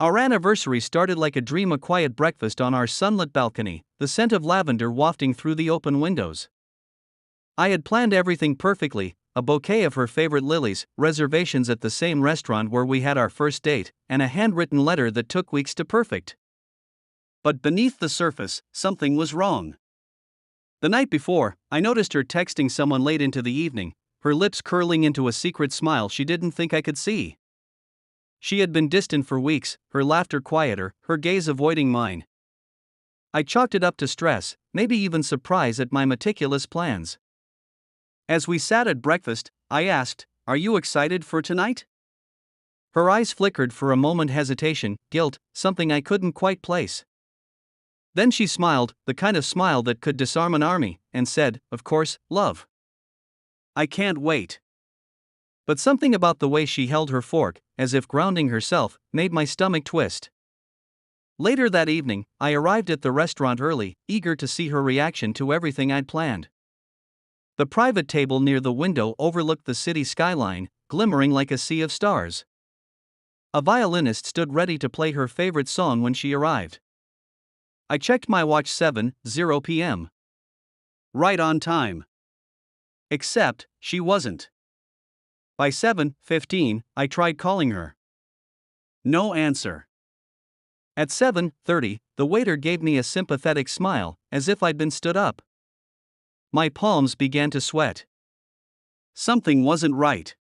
Our anniversary started like a dream, a quiet breakfast on our sunlit balcony, the scent of lavender wafting through the open windows. I had planned everything perfectly: a bouquet of her favorite lilies, reservations at the same restaurant where we had our first date, and a handwritten letter that took weeks to perfect. But beneath the surface, something was wrong. The night before, I noticed her texting someone late into the evening, her lips curling into a secret smile she didn't think I could see. She had been distant for weeks, her laughter quieter, her gaze avoiding mine. I chalked it up to stress, maybe even surprise at my meticulous plans. As we sat at breakfast, I asked, "Are you excited for tonight?" Her eyes flickered for a moment: hesitation, guilt, something I couldn't quite place. Then she smiled, the kind of smile that could disarm an army, and said, "Of course, love. I can't wait." But something about the way she held her fork, as if grounding herself, made my stomach twist. Later that evening, I arrived at the restaurant early, eager to see her reaction to everything I'd planned. The private table near the window overlooked the city skyline, glimmering like a sea of stars. A violinist stood ready to play her favorite song when she arrived. I checked my watch: 7:00 p.m. Right on time. Except, she wasn't. By 7:15, I tried calling her. No answer. At 7:30, the waiter gave me a sympathetic smile, as if I'd been stood up. My palms began to sweat. Something wasn't right.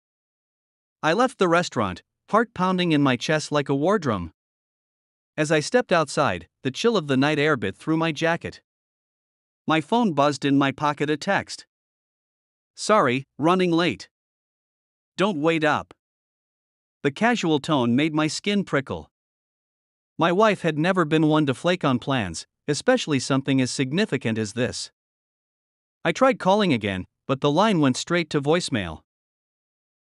I left the restaurant, heart pounding in my chest like a war drum. As I stepped outside, the chill of the night air bit through my jacket. My phone buzzed in my pocket: a text. "Sorry, running late. Don't wait up." The casual tone made my skin prickle. My wife had never been one to flake on plans, especially something as significant as this. I tried calling again, but the line went straight to voicemail.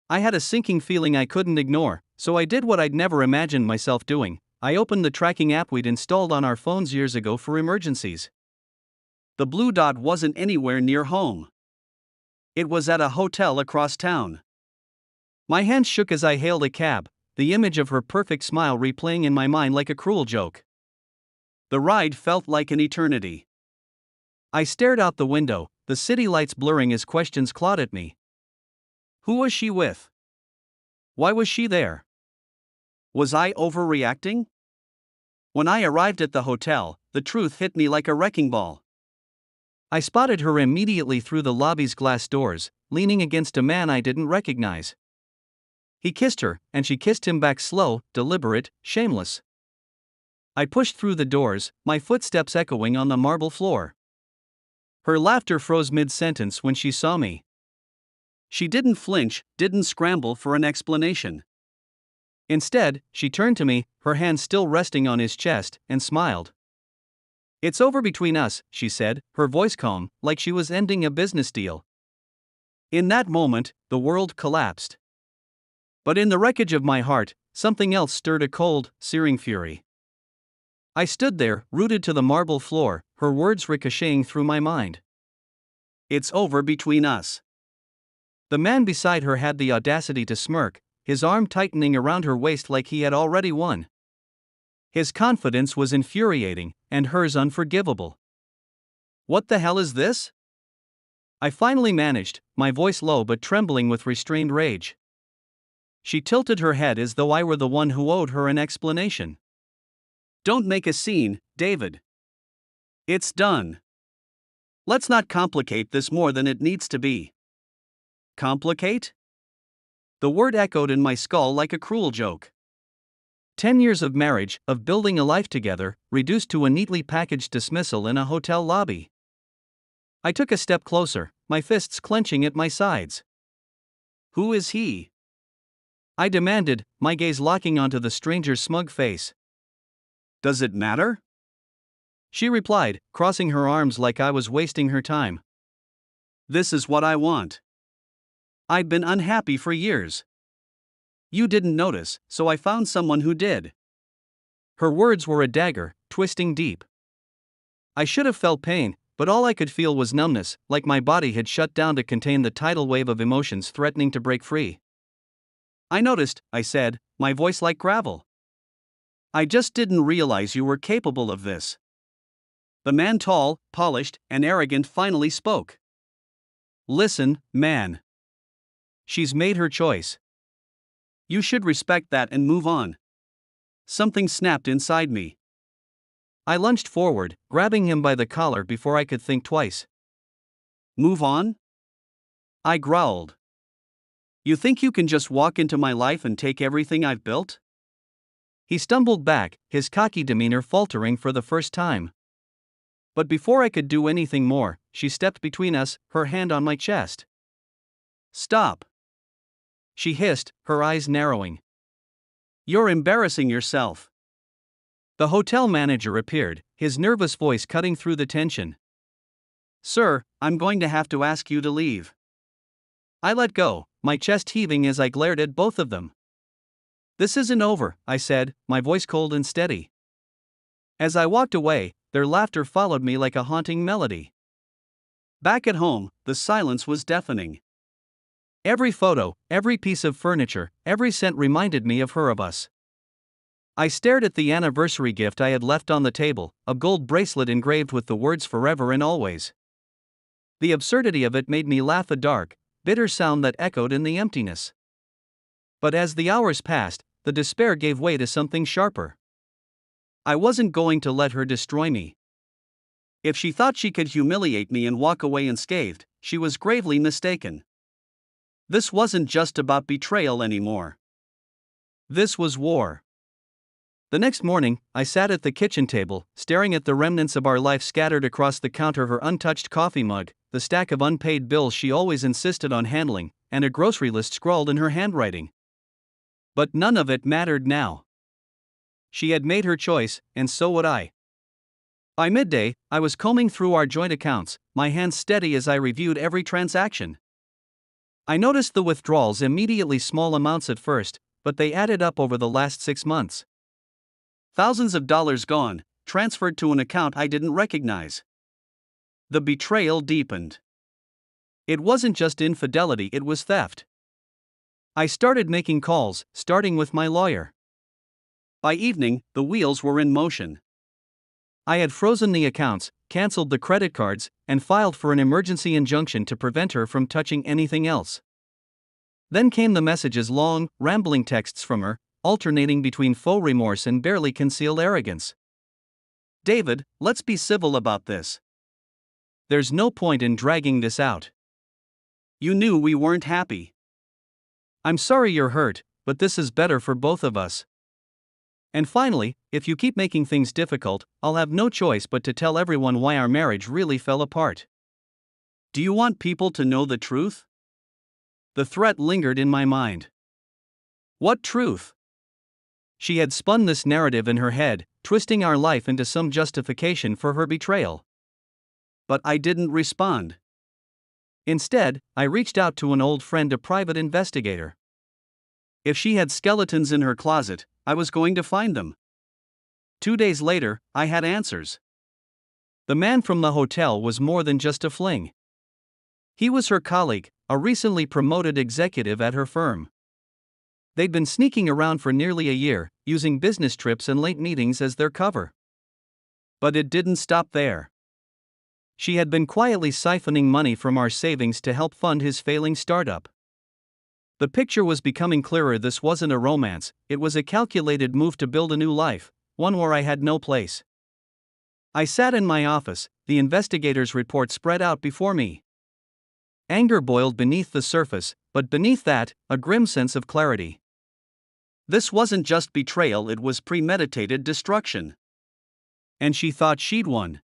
I had a sinking feeling I couldn't ignore, so I did what I'd never imagined myself doing: I opened the tracking app we'd installed on our phones years ago for emergencies. The blue dot wasn't anywhere near home. It was at a hotel across town. My hands shook as I hailed a cab, the image of her perfect smile replaying in my mind like a cruel joke. The ride felt like an eternity. I stared out the window, the city lights blurring as questions clawed at me. Who was she with? Why was she there? Was I overreacting? When I arrived at the hotel, the truth hit me like a wrecking ball. I spotted her immediately through the lobby's glass doors, leaning against a man I didn't recognize. He kissed her, and she kissed him back, slow, deliberate, shameless. I pushed through the doors, my footsteps echoing on the marble floor. Her laughter froze mid-sentence when she saw me. She didn't flinch, didn't scramble for an explanation. Instead, she turned to me, her hand still resting on his chest, and smiled. "It's over between us," she said, her voice calm, like she was ending a business deal. In that moment, the world collapsed. But in the wreckage of my heart, something else stirred: a cold, searing fury. I stood there, rooted to the marble floor, her words ricocheting through my mind. "It's over between us." The man beside her had the audacity to smirk, his arm tightening around her waist like he had already won. His confidence was infuriating, and hers unforgivable. "What the hell is this?" I finally managed, my voice low but trembling with restrained rage. She tilted her head as though I were the one who owed her an explanation. "Don't make a scene, David. It's done. Let's not complicate this more than it needs to be." Complicate? The word echoed in my skull like a cruel joke. 10 years of marriage, of building a life together, reduced to a neatly packaged dismissal in a hotel lobby. I took a step closer, my fists clenching at my sides. "Who is he?" I demanded, my gaze locking onto the stranger's smug face. "Does it matter?" She replied, crossing her arms like I was wasting her time. "This is what I want. I've been unhappy for years. You didn't notice, so I found someone who did." Her words were a dagger, twisting deep. I should have felt pain, but all I could feel was numbness, like my body had shut down to contain the tidal wave of emotions threatening to break free. "I noticed," I said, my voice like gravel. I just didn't realize you were capable of this. The man, tall, polished, and arrogant, finally spoke. Listen, man. She's made her choice. You should respect that and move on. Something snapped inside me. I lunged forward, grabbing him by the collar before I could think twice. Move on? I growled. You think you can just walk into my life and take everything I've built? He stumbled back, his cocky demeanor faltering for the first time. But before I could do anything more, she stepped between us, her hand on my chest. Stop! She hissed, her eyes narrowing. You're embarrassing yourself. The hotel manager appeared, his nervous voice cutting through the tension. Sir, I'm going to have to ask you to leave. I let go, my chest heaving as I glared at both of them. This isn't over, I said, my voice cold and steady. As I walked away, their laughter followed me like a haunting melody. Back at home, the silence was deafening. Every photo, every piece of furniture, every scent reminded me of her, of us. I stared at the anniversary gift I had left on the table, a gold bracelet engraved with the words forever and always. The absurdity of it made me laugh, a dark, bitter sound that echoed in the emptiness. But as the hours passed, the despair gave way to something sharper. I wasn't going to let her destroy me. If she thought she could humiliate me and walk away unscathed, she was gravely mistaken. This wasn't just about betrayal anymore. This was war. The next morning, I sat at the kitchen table, staring at the remnants of our life scattered across the counter, her untouched coffee mug, the stack of unpaid bills she always insisted on handling, and a grocery list scrawled in her handwriting. But none of it mattered now. She had made her choice, and so would I. By midday, I was combing through our joint accounts, my hands steady as I reviewed every transaction. I noticed the withdrawals, immediately small amounts at first, but they added up over the last 6 months. Thousands of dollars gone, transferred to an account I didn't recognize. The betrayal deepened. It wasn't just infidelity, it was theft. I started making calls, starting with my lawyer. By evening, the wheels were in motion. I had frozen the accounts, canceled the credit cards, and filed for an emergency injunction to prevent her from touching anything else. Then came the messages, long, rambling texts from her, alternating between faux remorse and barely concealed arrogance. David, let's be civil about this. There's no point in dragging this out. You knew we weren't happy. I'm sorry you're hurt, but this is better for both of us. And finally, if you keep making things difficult, I'll have no choice but to tell everyone why our marriage really fell apart. Do you want people to know the truth? The threat lingered in my mind. What truth? She had spun this narrative in her head, twisting our life into some justification for her betrayal. But I didn't respond. Instead, I reached out to an old friend, a private investigator. If she had skeletons in her closet, I was going to find them. 2 days later, I had answers. The man from the hotel was more than just a fling. He was her colleague, a recently promoted executive at her firm. They'd been sneaking around for nearly a year, using business trips and late meetings as their cover. But it didn't stop there. She had been quietly siphoning money from our savings to help fund his failing startup. The picture was becoming clearer. This wasn't a romance, it was a calculated move to build a new life, one where I had no place. I sat in my office, the investigator's report spread out before me. Anger boiled beneath the surface, but beneath that, a grim sense of clarity. This wasn't just betrayal, it was premeditated destruction. And she thought she'd won.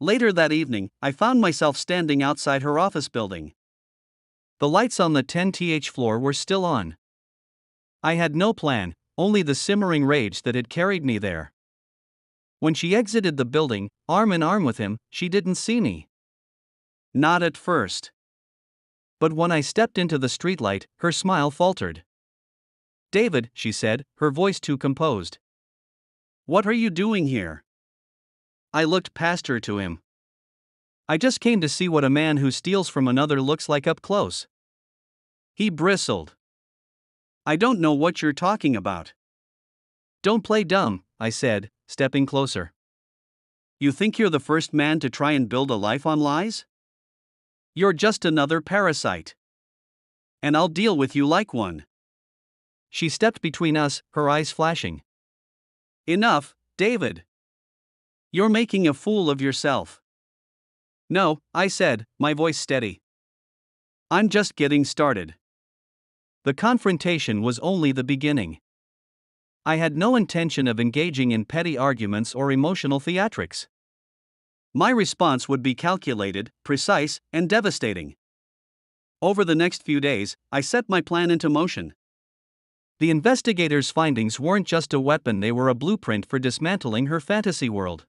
Later that evening, I found myself standing outside her office building. The lights on the 10th floor were still on. I had no plan, only the simmering rage that had carried me there. When she exited the building, arm in arm with him, she didn't see me. Not at first. But when I stepped into the streetlight, her smile faltered. David, she said, her voice too composed. What are you doing here? I looked past her to him. I just came to see what a man who steals from another looks like up close. He bristled. I don't know what you're talking about. Don't play dumb, I said, stepping closer. You think you're the first man to try and build a life on lies? You're just another parasite. And I'll deal with you like one. She stepped between us, her eyes flashing. Enough, David. You're making a fool of yourself. No, I said, my voice steady. I'm just getting started. The confrontation was only the beginning. I had no intention of engaging in petty arguments or emotional theatrics. My response would be calculated, precise, and devastating. Over the next few days, I set my plan into motion. The investigators' findings weren't just a weapon, they were a blueprint for dismantling her fantasy world.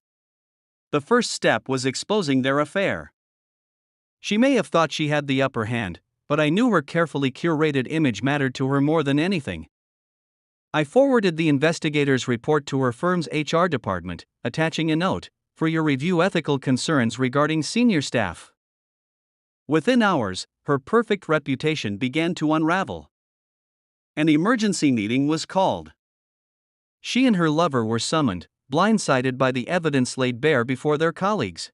The first step was exposing their affair. She may have thought she had the upper hand, but I knew her carefully curated image mattered to her more than anything. I forwarded the investigators' report to her firm's HR department, attaching a note, "For your review, ethical concerns regarding senior staff." Within hours, her perfect reputation began to unravel. An emergency meeting was called. She and her lover were summoned, blindsided by the evidence laid bare before their colleagues.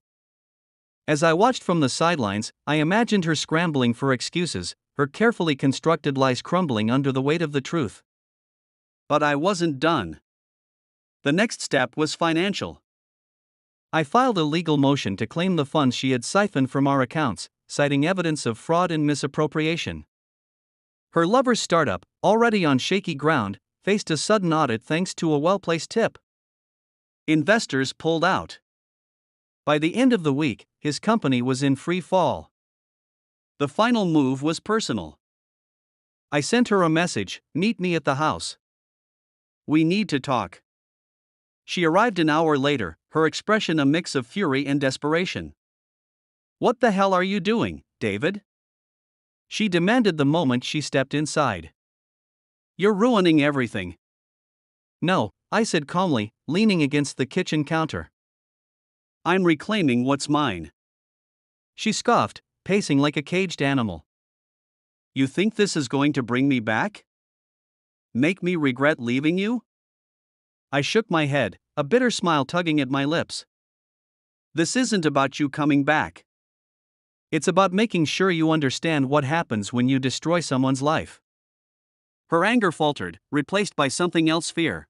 As I watched from the sidelines, I imagined her scrambling for excuses, her carefully constructed lies crumbling under the weight of the truth. But I wasn't done. The next step was financial. I filed a legal motion to claim the funds she had siphoned from our accounts, citing evidence of fraud and misappropriation. Her lover's startup, already on shaky ground, faced a sudden audit thanks to a well-placed tip. Investors pulled out. By the end of the week, his company was in free fall. The final move was personal. I sent her a message, "Meet me at the house. We need to talk." She arrived an hour later, her expression a mix of fury and desperation. "What the hell are you doing, David?" she demanded the moment she stepped inside. "You're ruining everything." "No," I said calmly, leaning against the kitchen counter. "I'm reclaiming what's mine." She scoffed, pacing like a caged animal. "You think this is going to bring me back? Make me regret leaving you?" I shook my head, a bitter smile tugging at my lips. "This isn't about you coming back. It's about making sure you understand what happens when you destroy someone's life." Her anger faltered, replaced by something else, fear.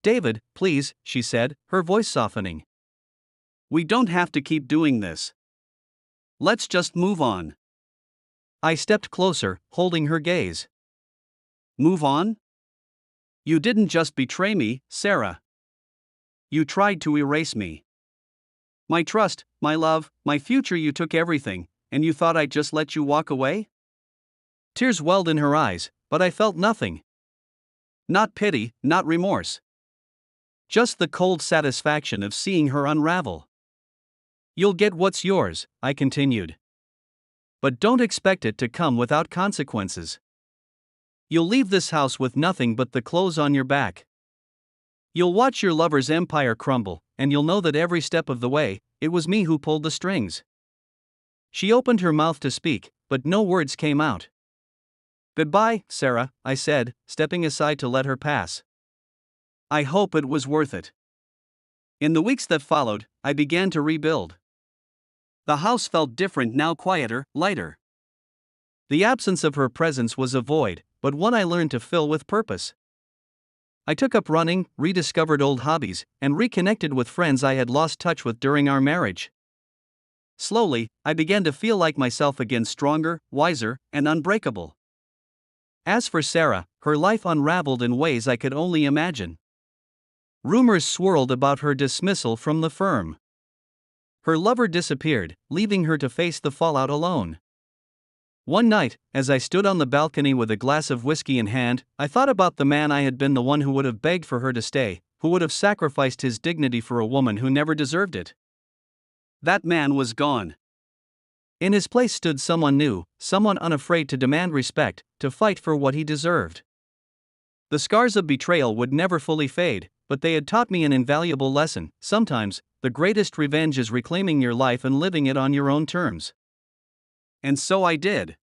"David, please," she said, her voice softening. "We don't have to keep doing this. Let's just move on." I stepped closer, holding her gaze. "Move on? You didn't just betray me, Sarah. You tried to erase me. My trust, my love, my future. You took everything, and you thought I'd just let you walk away?" Tears welled in her eyes, but I felt nothing. Not pity, not remorse. Just the cold satisfaction of seeing her unravel. "You'll get what's yours," I continued. "But don't expect it to come without consequences. You'll leave this house with nothing but the clothes on your back. You'll watch your lover's empire crumble, and you'll know that every step of the way, it was me who pulled the strings." She opened her mouth to speak, but no words came out. "Goodbye, Sarah," I said, stepping aside to let her pass. "I hope it was worth it." In the weeks that followed, I began to rebuild. The house felt different now, quieter, lighter. The absence of her presence was a void, but one I learned to fill with purpose. I took up running, rediscovered old hobbies, and reconnected with friends I had lost touch with during our marriage. Slowly, I began to feel like myself again, stronger, wiser, and unbreakable. As for Sarah, her life unraveled in ways I could only imagine. Rumors swirled about her dismissal from the firm. Her lover disappeared, leaving her to face the fallout alone. One night, as I stood on the balcony with a glass of whiskey in hand, I thought about the man I had been, the one who would have begged for her to stay, who would have sacrificed his dignity for a woman who never deserved it. That man was gone. In his place stood someone new, someone unafraid to demand respect, to fight for what he deserved. The scars of betrayal would never fully fade, but they had taught me an invaluable lesson. Sometimes, the greatest revenge is reclaiming your life and living it on your own terms. And so I did.